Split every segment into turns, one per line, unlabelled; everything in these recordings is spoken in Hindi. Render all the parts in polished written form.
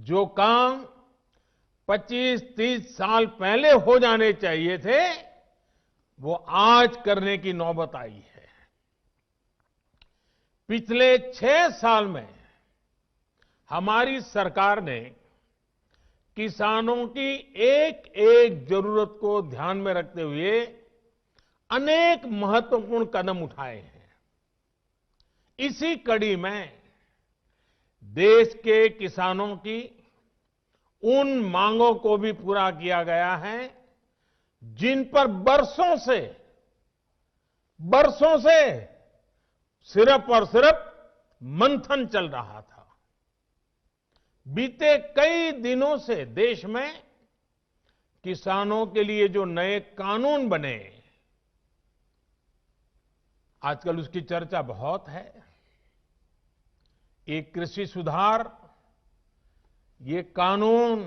जो काम 25-30 साल पहले हो जाने चाहिए थे, वो आज करने की नौबत आई है। पिछले 6 साल में हमारी सरकार ने किसानों की एक एक जरूरत को ध्यान में रखते हुए अनेक महत्वपूर्ण कदम उठाए हैं। इसी कड़ी में देश के किसानों की उन मांगों को भी पूरा किया गया है जिन पर बरसों से सिर्फ और सिर्फ मंथन चल रहा था। बीते कई दिनों से देश में किसानों के लिए जो नए कानून बने, आजकल उसकी चर्चा बहुत है। ये कृषि सुधार, ये कानून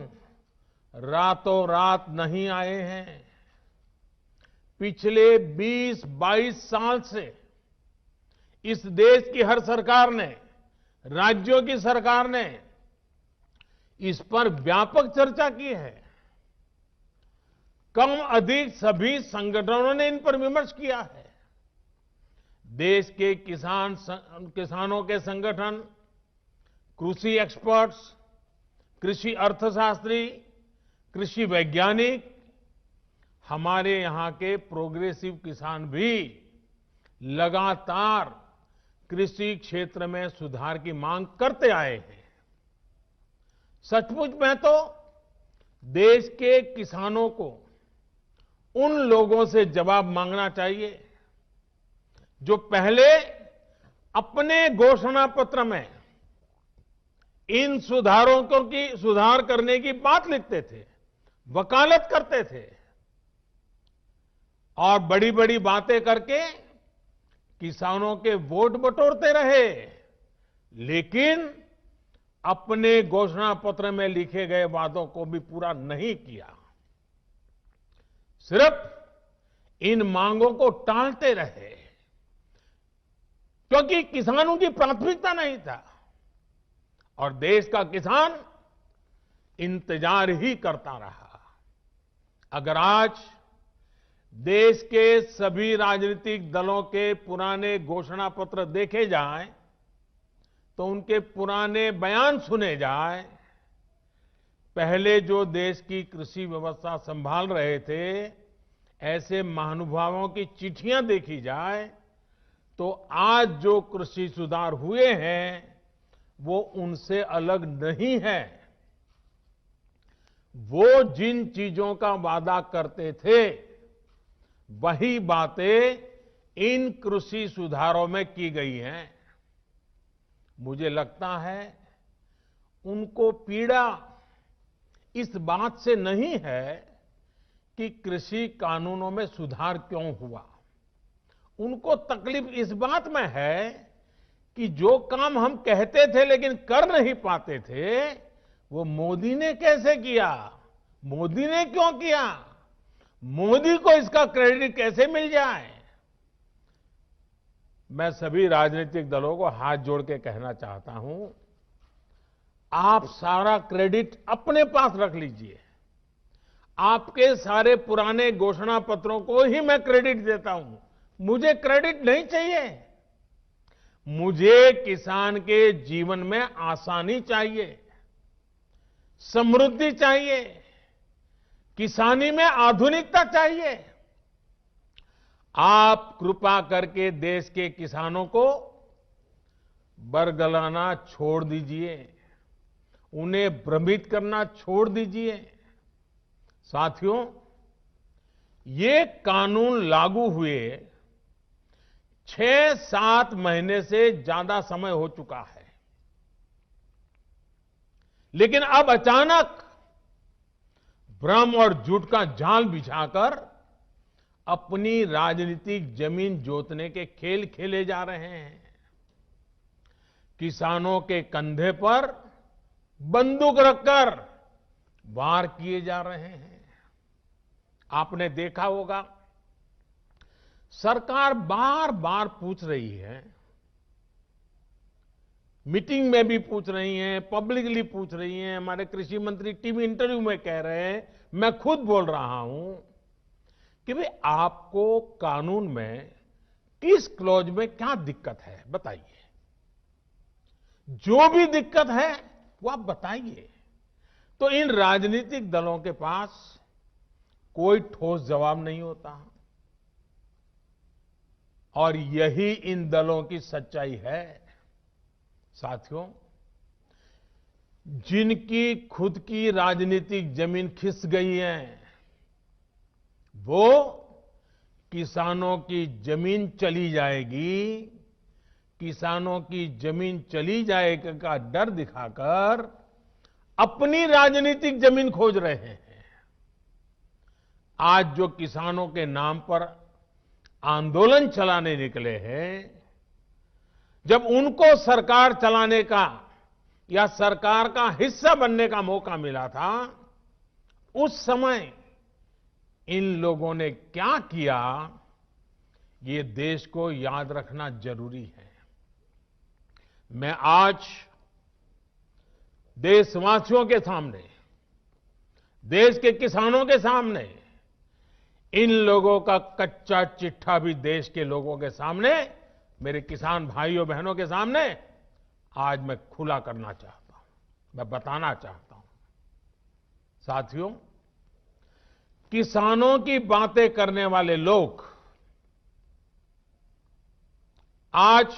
रातों रात नहीं आए हैं। पिछले 20-22 साल से इस देश की हर सरकार ने, राज्यों की सरकार ने इस पर व्यापक चर्चा की है। कम अधिक सभी संगठनों ने इन पर विमर्श किया है। देश के किसानों के संगठन, कृषि एक्सपर्ट्स, कृषि अर्थशास्त्री, कृषि वैज्ञानिक, हमारे यहां के प्रोग्रेसिव किसान भी लगातार कृषि क्षेत्र में सुधार की मांग करते आए हैं। सचमुच में तो देश के किसानों को उन लोगों से जवाब मांगना चाहिए जो पहले अपने घोषणा पत्र में इन सुधार करने की बात लिखते थे, वकालत करते थे और बड़ी बड़ी बातें करके किसानों के वोट बटोरते रहे, लेकिन अपने घोषणा पत्र में लिखे गए वादों को भी पूरा नहीं किया। सिर्फ इन मांगों को टालते रहे क्योंकि किसानों की प्राथमिकता नहीं था और देश का किसान इंतजार ही करता रहा। अगर आज देश के सभी राजनीतिक दलों के पुराने घोषणा पत्र देखे जाएं, तो उनके पुराने बयान सुने जाएं, पहले जो देश की कृषि व्यवस्था संभाल रहे थे, ऐसे महानुभावों की चिट्ठियां देखी जाए, तो आज जो कृषि सुधार हुए हैं वो उनसे अलग नहीं है। वो जिन चीजों का वादा करते थे वही बातें इन कृषि सुधारों में की गई हैं। मुझे लगता है उनको पीड़ा इस बात से नहीं है कि कृषि कानूनों में सुधार क्यों हुआ। उनको तकलीफ इस बात में है कि जो काम हम कहते थे लेकिन कर नहीं पाते थे, वो मोदी ने कैसे किया, मोदी ने क्यों किया, मोदी को इसका क्रेडिट कैसे मिल जाए। मैं सभी राजनीतिक दलों को हाथ जोड़ के कहना चाहता हूं, आप सारा क्रेडिट अपने पास रख लीजिए। आपके सारे पुराने घोषणा पत्रों को ही मैं क्रेडिट देता हूं, मुझे क्रेडिट नहीं चाहिए। मुझे किसान के जीवन में आसानी चाहिए, समृद्धि चाहिए, किसानी में आधुनिकता चाहिए। आप कृपा करके देश के किसानों को बरगलाना छोड़ दीजिए, उन्हें भ्रमित करना छोड़ दीजिए। साथियों, ये कानून लागू हुए 6-7 महीने से ज्यादा समय हो चुका है, लेकिन अब अचानक भ्रम और झूठ का जाल बिछाकर अपनी राजनीतिक जमीन जोतने के खेल खेले जा रहे हैं। किसानों के कंधे पर बंदूक रखकर वार किए जा रहे हैं। आपने देखा होगा, सरकार बार बार पूछ रही है, मीटिंग में भी पूछ रही हैं, पब्लिकली पूछ रही हैं, हमारे कृषि मंत्री टीवी इंटरव्यू में कह रहे हैं, मैं खुद बोल रहा हूं कि भाई आपको कानून में किस क्लॉज में क्या दिक्कत है बताइए। जो भी दिक्कत है वो आप बताइए। तो इन राजनीतिक दलों के पास कोई ठोस जवाब नहीं होता और यही इन दलों की सच्चाई है। साथियों, जिनकी खुद की राजनीतिक जमीन खिस गई है वो किसानों की जमीन चली जाएगी, किसानों की जमीन चली जाएगी का डर दिखाकर अपनी राजनीतिक जमीन खोज रहे हैं। आज जो किसानों के नाम पर आंदोलन चलाने निकले हैं, जब उनको सरकार चलाने का या सरकार का हिस्सा बनने का मौका मिला था, उस समय इन लोगों ने क्या किया, ये देश को याद रखना जरूरी है। मैं आज देशवासियों के सामने, देश के किसानों के सामने, इन लोगों का कच्चा चिट्ठा भी देश के लोगों के सामने, मेरे किसान भाइयों बहनों के सामने आज मैं खुला करना चाहता हूं, मैं बताना चाहता हूं। साथियों, किसानों की बातें करने वाले लोग आज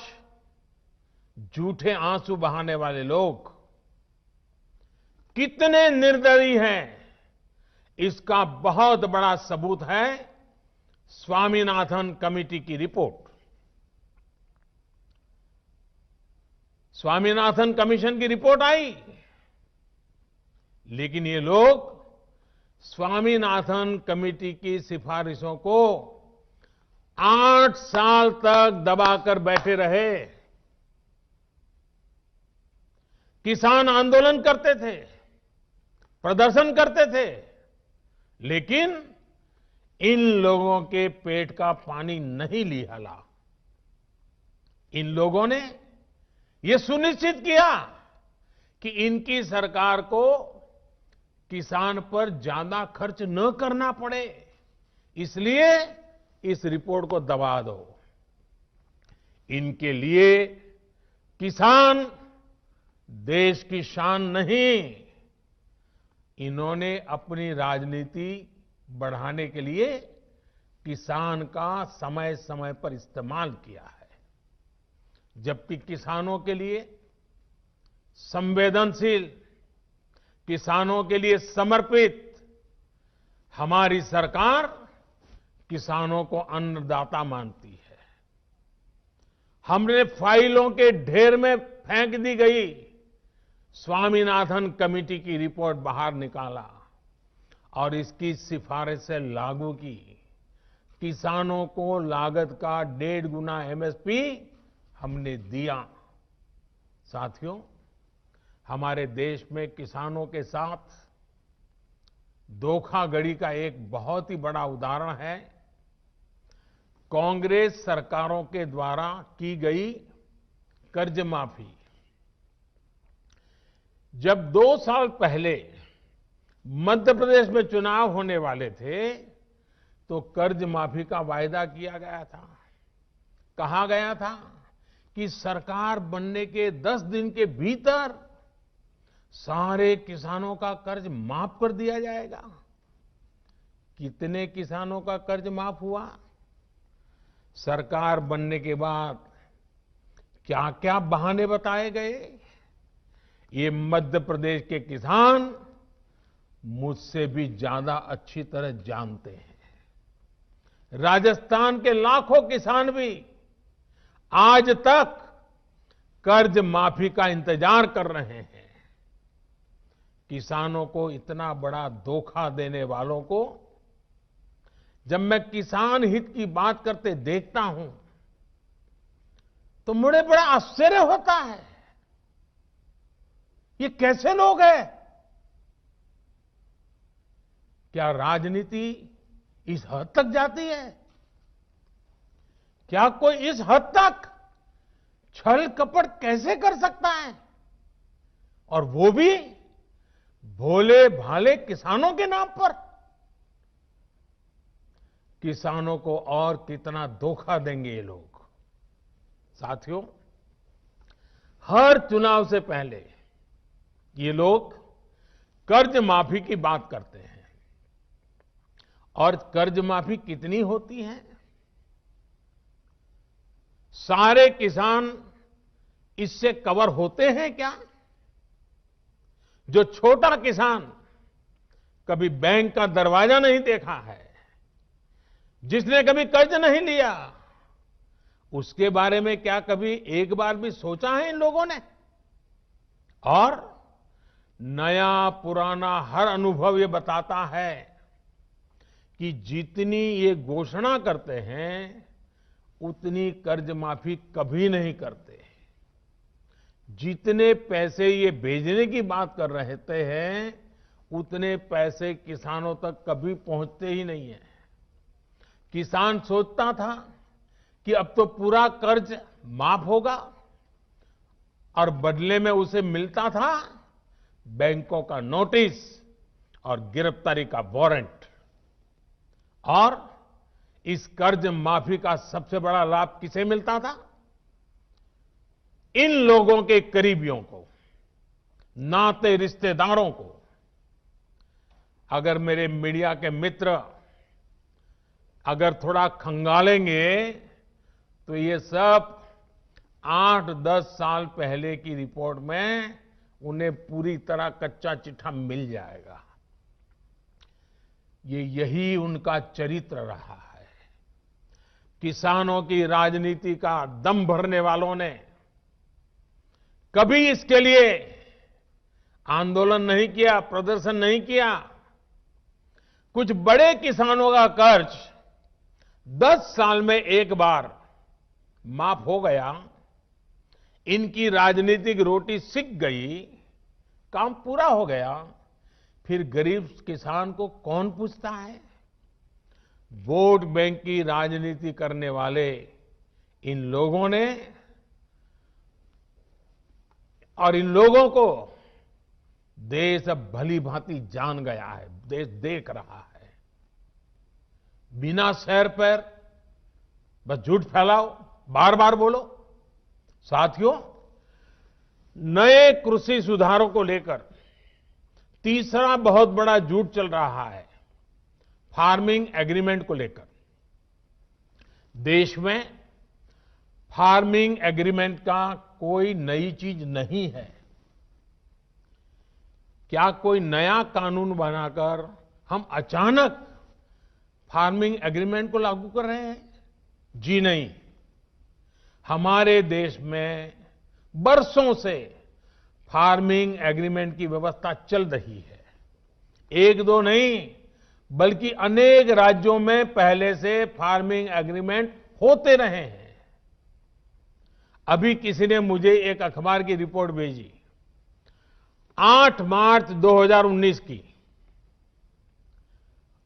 झूठे आंसू बहाने वाले लोग कितने निर्दयी हैं, इसका बहुत बड़ा सबूत है स्वामीनाथन कमेटी की रिपोर्ट। स्वामीनाथन कमीशन की रिपोर्ट आई, लेकिन ये लोग स्वामीनाथन कमेटी की सिफारिशों को 8 साल तक दबाकर बैठे रहे। किसान आंदोलन करते थे, प्रदर्शन करते थे, लेकिन इन लोगों के पेट का पानी नहीं लिहाला। इन लोगों ने यह सुनिश्चित किया कि इनकी सरकार को किसान पर ज्यादा खर्च न करना पड़े, इसलिए इस रिपोर्ट को दबा दो। इनके लिए किसान देश की शान नहीं, इन्होंने अपनी राजनीति बढ़ाने के लिए किसान का समय समय पर इस्तेमाल किया है, जबकि किसानों के लिए संवेदनशील, किसानों के लिए समर्पित हमारी सरकार किसानों को अन्नदाता मानती है। हमने फाइलों के ढेर में फेंक दी गई स्वामीनाथन कमेटी की रिपोर्ट बाहर निकाला और इसकी सिफारिश से लागू की। किसानों को लागत का 1.5 गुना एमएसपी हमने दिया। साथियों, हमारे देश में किसानों के साथ धोखाधड़ी का एक बहुत ही बड़ा उदाहरण है कांग्रेस सरकारों के द्वारा की गई कर्ज माफी। जब 2 साल पहले मध्य प्रदेश में चुनाव होने वाले थे, तो कर्ज माफी का वायदा किया गया था। कहा गया था कि सरकार बनने के 10 दिन के भीतर सारे किसानों का कर्ज माफ कर दिया जाएगा। कितने किसानों का कर्ज माफ हुआ? सरकार बनने के बाद क्या क्या बहाने बताए गए, ये मध्य प्रदेश के किसान मुझसे भी ज्यादा अच्छी तरह जानते हैं। राजस्थान के लाखों किसान भी आज तक कर्ज माफी का इंतजार कर रहे हैं। किसानों को इतना बड़ा धोखा देने वालों को जब मैं किसान हित की बात करते देखता हूं तो मुझे बड़ा आश्चर्य होता है। ये कैसे लोग हैं? क्या राजनीति इस हद तक जाती है? क्या कोई इस हद तक छल कपट कैसे कर सकता है? और वो भी भोले भाले किसानों के नाम पर। किसानों को और कितना धोखा देंगे ये लोग। साथियों, हर चुनाव से पहले ये लोग कर्ज माफी की बात करते हैं। और कर्ज माफी कितनी होती है? सारे किसान इससे कवर होते हैं क्या? जो छोटा किसान कभी बैंक का दरवाजा नहीं देखा है, जिसने कभी कर्ज नहीं लिया, उसके बारे में क्या कभी एक बार भी सोचा है इन लोगों ने? और नया पुराना हर अनुभव ये बताता है कि जितनी ये घोषणा करते हैं उतनी कर्ज माफी कभी नहीं करते। जितने पैसे ये भेजने की बात कर रहे हैं उतने पैसे किसानों तक कभी पहुंचते ही नहीं है। किसान सोचता था कि अब तो पूरा कर्ज माफ होगा और बदले में उसे मिलता था बैंकों का नोटिस और गिरफ्तारी का वारंट। और इस कर्ज माफी का सबसे बड़ा लाभ किसे मिलता था? इन लोगों के करीबियों को, नाते रिश्तेदारों को। अगर मेरे मीडिया के मित्र अगर थोड़ा खंगालेंगे तो ये सब 8-10 साल पहले की रिपोर्ट में उन्हें पूरी तरह कच्चा चिट्ठा मिल जाएगा। यही उनका चरित्र रहा है। किसानों की राजनीति का दम भरने वालों ने कभी इसके लिए आंदोलन नहीं किया, प्रदर्शन नहीं किया। कुछ बड़े किसानों का कर्ज 10 साल में एक बार माफ हो गया, इनकी राजनीतिक रोटी सिक गई, काम पूरा हो गया। फिर गरीब किसान को कौन पूछता है? वोट बैंक की राजनीति करने वाले इन लोगों ने, और इन लोगों को देश अब भली भांति जान गया है, देश देख रहा है। बिना सैर पैर बस झूठ फैलाओ, बार बार बोलो। साथियों, नए कृषि सुधारों को लेकर तीसरा बहुत बड़ा झूठ चल रहा है, फार्मिंग एग्रीमेंट को लेकर। देश में फार्मिंग एग्रीमेंट का कोई नई चीज नहीं है। क्या कोई नया कानून बनाकर हम अचानक फार्मिंग एग्रीमेंट को लागू कर रहे हैं? जी नहीं। हमारे देश में बरसों से फार्मिंग एग्रीमेंट की व्यवस्था चल रही है। एक दो नहीं, बल्कि अनेक राज्यों में पहले से फार्मिंग एग्रीमेंट होते रहे हैं। अभी किसी ने मुझे एक अखबार की रिपोर्ट भेजी, 8 मार्च 2019 की।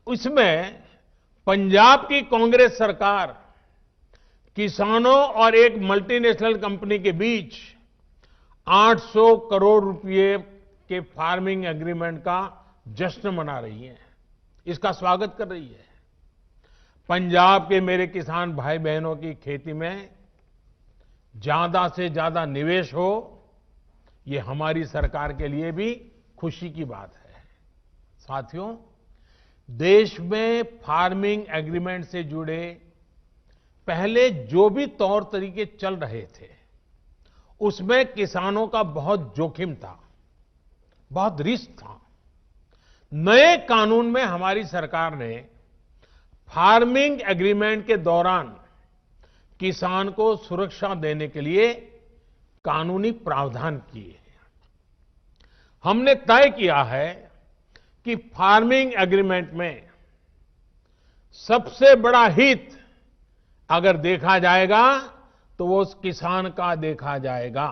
उसमें पंजाब की कांग्रेस सरकार किसानों और एक मल्टीनेशनल कंपनी के बीच 800 करोड़ रुपए के फार्मिंग एग्रीमेंट का जश्न मना रही है, इसका स्वागत कर रही है। पंजाब के मेरे किसान भाई बहनों की खेती में ज्यादा से ज्यादा निवेश हो, ये हमारी सरकार के लिए भी खुशी की बात है। साथियों, देश में फार्मिंग एग्रीमेंट से जुड़े पहले जो भी तौर तरीके चल रहे थे, उसमें किसानों का बहुत जोखिम था, बहुत रिस्क था। नए कानून में हमारी सरकार ने फार्मिंग एग्रीमेंट के दौरान किसान को सुरक्षा देने के लिए कानूनी प्रावधान किए हैं। हमने तय किया है कि फार्मिंग एग्रीमेंट में सबसे बड़ा हित अगर देखा जाएगा तो वो उस किसान का देखा जाएगा।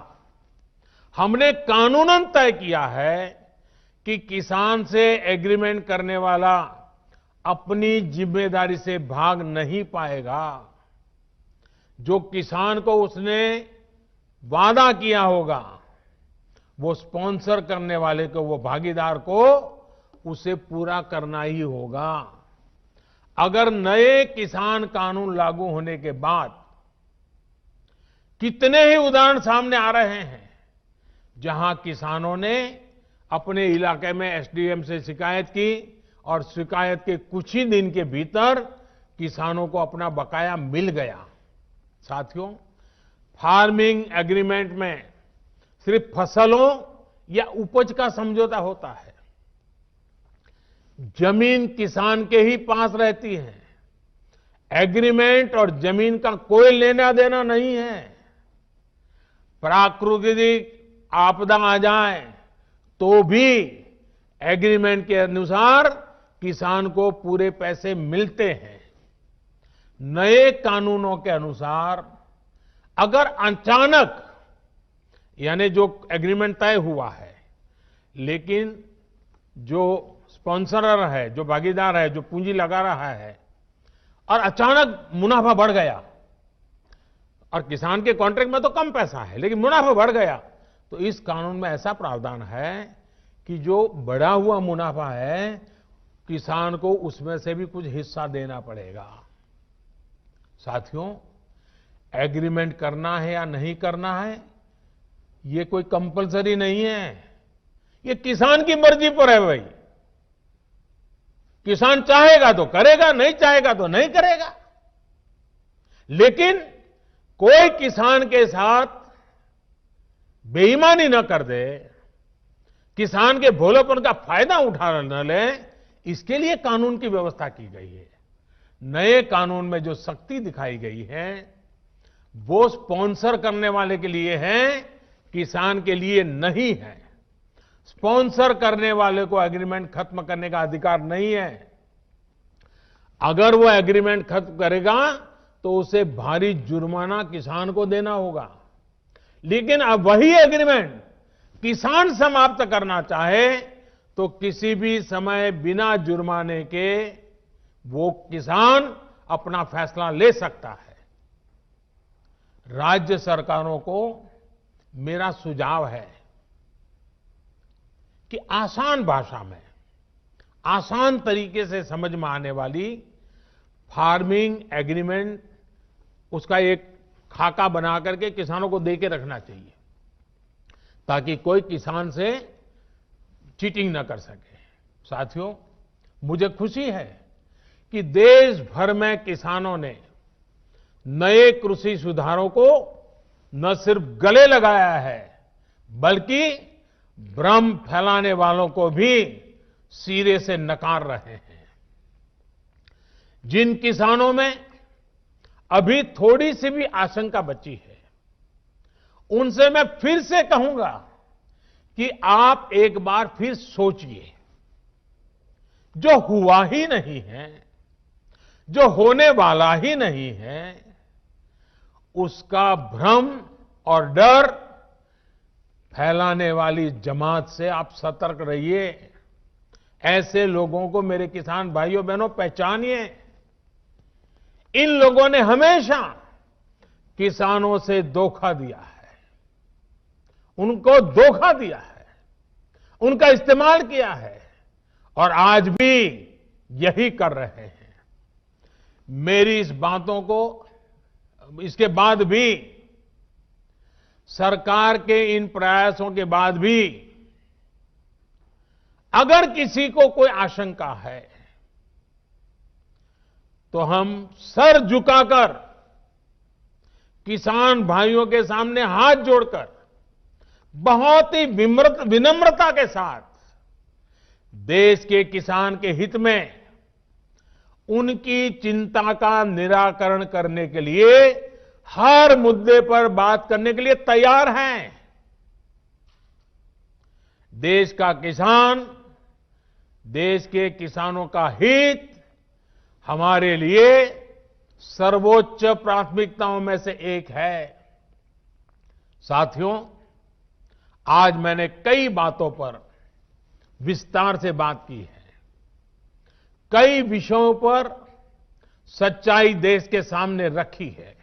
हमने कानूनन तय किया है कि किसान से एग्रीमेंट करने वाला अपनी जिम्मेदारी से भाग नहीं पाएगा। जो किसान को उसने वादा किया होगा वो स्पॉन्सर करने वाले को, वो भागीदार को उसे पूरा करना ही होगा। अगर नए किसान कानून लागू होने के बाद कितने ही उदाहरण सामने आ रहे हैं जहां किसानों ने अपने इलाके में एसडीएम से शिकायत की और शिकायत के कुछ ही दिन के भीतर किसानों को अपना बकाया मिल गया। साथियों, फार्मिंग एग्रीमेंट में सिर्फ फसलों या उपज का समझौता होता है। जमीन किसान के ही पास रहती है। एग्रीमेंट और जमीन का कोई लेना देना नहीं है। प्राकृतिक आपदा आ जाए तो भी एग्रीमेंट के अनुसार किसान को पूरे पैसे मिलते हैं। नए कानूनों के अनुसार अगर अचानक, यानी जो एग्रीमेंट तय हुआ है, लेकिन जो स्पॉन्सरर है, जो भागीदार है, जो पूंजी लगा रहा है, और अचानक मुनाफा बढ़ गया, और किसान के कॉन्ट्रैक्ट में तो कम पैसा है लेकिन मुनाफा बढ़ गया, तो इस कानून में ऐसा प्रावधान है कि जो बढ़ा हुआ मुनाफा है किसान को उसमें से भी कुछ हिस्सा देना पड़ेगा। साथियों, एग्रीमेंट करना है या नहीं करना है ये कोई कंपलसरी नहीं है। ये किसान की मर्जी पर है भाई। किसान चाहेगा तो करेगा, नहीं चाहेगा तो नहीं करेगा। लेकिन कोई किसान के साथ बेईमानी न कर दे, किसान के भोलेपन का फायदा उठा न ले, इसके लिए कानून की व्यवस्था की गई है। नए कानून में जो सख्ती दिखाई गई है वो स्पॉन्सर करने वाले के लिए है, किसान के लिए नहीं है। स्पॉन्सर करने वाले को एग्रीमेंट खत्म करने का अधिकार नहीं है। अगर वो एग्रीमेंट खत्म करेगा तो उसे भारी जुर्माना किसान को देना होगा। लेकिन अब वही एग्रीमेंट किसान समाप्त करना चाहे तो किसी भी समय बिना जुर्माने के वो किसान अपना फैसला ले सकता है। राज्य सरकारों को मेरा सुझाव है कि आसान भाषा में, आसान तरीके से समझ में आने वाली फार्मिंग एग्रीमेंट, उसका एक खाका बना करके किसानों को दे के रखना चाहिए ताकि कोई किसान से चीटिंग न कर सके। साथियों, मुझे खुशी है कि देश भर में किसानों ने नए कृषि सुधारों को न सिर्फ गले लगाया है बल्कि भ्रम फैलाने वालों को भी सिरे से नकार रहे हैं। जिन किसानों में अभी थोड़ी सी भी आशंका बची है उनसे मैं फिर से कहूंगा कि आप एक बार फिर सोचिए। जो हुआ ही नहीं है, जो होने वाला ही नहीं है, उसका भ्रम और डर फैलाने वाली जमात से आप सतर्क रहिए। ऐसे लोगों को मेरे किसान भाइयों बहनों पहचानिए। इन लोगों ने हमेशा किसानों से धोखा दिया है, उनको धोखा दिया है, उनका इस्तेमाल किया है और आज भी यही कर रहे हैं। मेरी इस बातों को, इसके बाद भी, सरकार के इन प्रयासों के बाद भी अगर किसी को कोई आशंका है तो हम सर झुकाकर किसान भाइयों के सामने हाथ जोड़कर बहुत ही विनम्रता के साथ देश के किसान के हित में उनकी चिंता का निराकरण करने के लिए हर मुद्दे पर बात करने के लिए तैयार हैं। देश का किसान, देश के किसानों का हित हमारे लिए सर्वोच्च प्राथमिकताओं में से एक है। साथियों, आज मैंने कई बातों पर विस्तार से बात की है। कई विषयों पर सच्चाई देश के सामने रखी है।